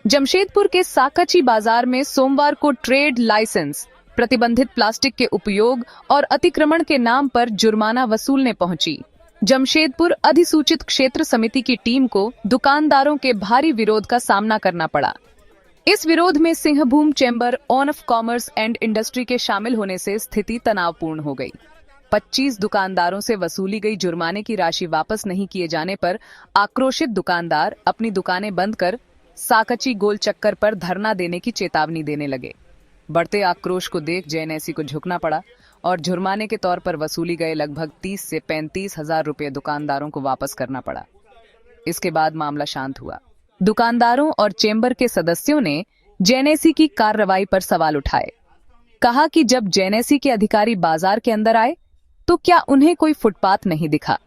जमशेदपुर के साकची बाजार में सोमवार को ट्रेड लाइसेंस, प्रतिबंधित प्लास्टिक के उपयोग और अतिक्रमण के नाम पर जुर्माना वसूलने पहुंची जमशेदपुर अधिसूचित क्षेत्र समिति की टीम को दुकानदारों के भारी विरोध का सामना करना पड़ा। इस विरोध में Singhbhum chamber of commerce and industry के शामिल होने से स्थिति तनावपूर्ण हो गई। 25 दुकानदारों से वसूली गई जुर्माने की राशि वापस नहीं किए जाने पर आक्रोशित दुकानदार अपनी दुकानें बंद कर साकची गोल चक्कर पर धरना देने की चेतावनी देने लगे। बढ़ते आक्रोश को देख जेएनएसी को झुकना पड़ा और जुर्माने के तौर पर वसूली गए लगभग 30 से 35 हजार रुपये दुकानदारों को वापस करना पड़ा। इसके बाद मामला शांत हुआ। दुकानदारों और चेंबर के सदस्यों ने जेएनएसी की कार्रवाई पर सवाल उठाए। कहा कि जब जेएनएसी के अधिकारी बाजार के अंदर आए तो क्या उन्हें कोई फुटपाथ नहीं दिखा?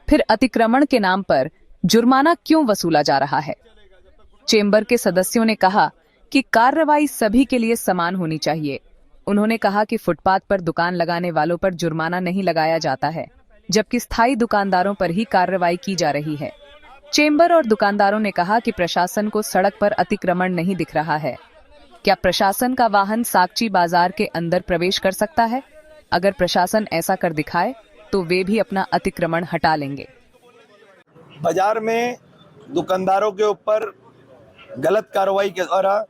फिर अतिक्रमण के नाम पर जुर्माना क्यों वसूला जा रहा है? चेंबर के सदस्यों ने कहा कि कार्रवाई सभी के लिए समान होनी चाहिए। उन्होंने कहा कि फुटपाथ पर दुकान लगाने वालों पर जुर्माना नहीं लगाया जाता है, जबकि स्थायी दुकानदारों पर ही कार्रवाई की जा रही है। चेंबर और दुकानदारों ने कहा कि प्रशासन को सड़क पर अतिक्रमण नहीं दिख रहा है। क्या प्रशासन का वाहन साकची बाजार के अंदर प्रवेश कर सकता है? अगर प्रशासन ऐसा कर दिखाए तो वे भी अपना अतिक्रमण हटा लेंगे। बाजार में दुकानदारों के ऊपर गलत कार्रवाई के द्वारा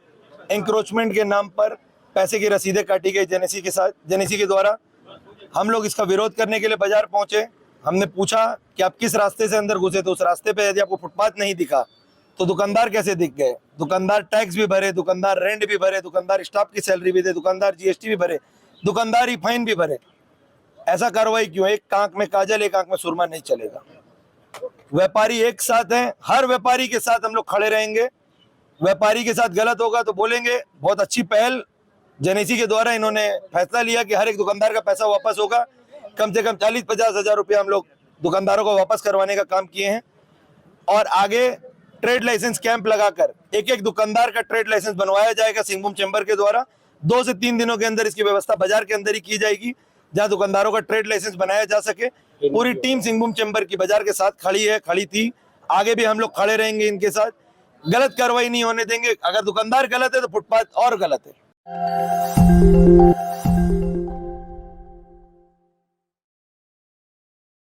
एंक्रोचमेंट के नाम पर पैसे की रसीदें काटी गई जेएनएसी के द्वारा। हम लोग इसका विरोध करने के लिए बाजार पहुंचे। हमने पूछा कि आप किस रास्ते से अंदर घुसे, तो उस रास्ते पे यदि आपको फुटपाथ नहीं दिखा तो दुकानदार कैसे दिख गए? दुकानदार टैक्स भी भरे, दुकानदार रेंट भी भरे, दुकानदार स्टाफ की सैलरी भी दे, दुकानदार जीएसटी भी भरे, दुकानदार ही फाइन भी भरे। ऐसा कार्रवाई क्यों? एक आंख में काजल एक आंख में सुरमा नहीं चलेगा। व्यापारी एक साथ हैं, हर व्यापारी के साथ हम लोग खड़े रहेंगे। व्यापारी के साथ गलत होगा तो बोलेंगे। बहुत अच्छी पहल जेएनएसी के द्वारा इन्होंने फैसला लिया कि हर एक दुकानदार का पैसा वापस होगा। कम से कम 40-50 हजार रुपया हम लोग दुकानदारों को वापस करवाने का काम किए हैं। और आगे ट्रेड लाइसेंस कैंप लगाकर एक एक दुकानदार का ट्रेड लाइसेंस बनवाया जाएगा सिंहभूम चैम्बर के द्वारा। 2 से 3 दिनों के अंदर इसकी व्यवस्था बाजार के अंदर ही की जाएगी, जहां दुकानदारों का ट्रेड लाइसेंस बनाया जा सके। पूरी टीम सिंहभूम चैम्बर की बाजार के साथ खड़ी थी, आगे भी हम लोग खड़े रहेंगे इनके साथ। गलत कार्रवाई नहीं होने देंगे। अगर दुकानदार गलत है तो फुटपाथ और गलत है।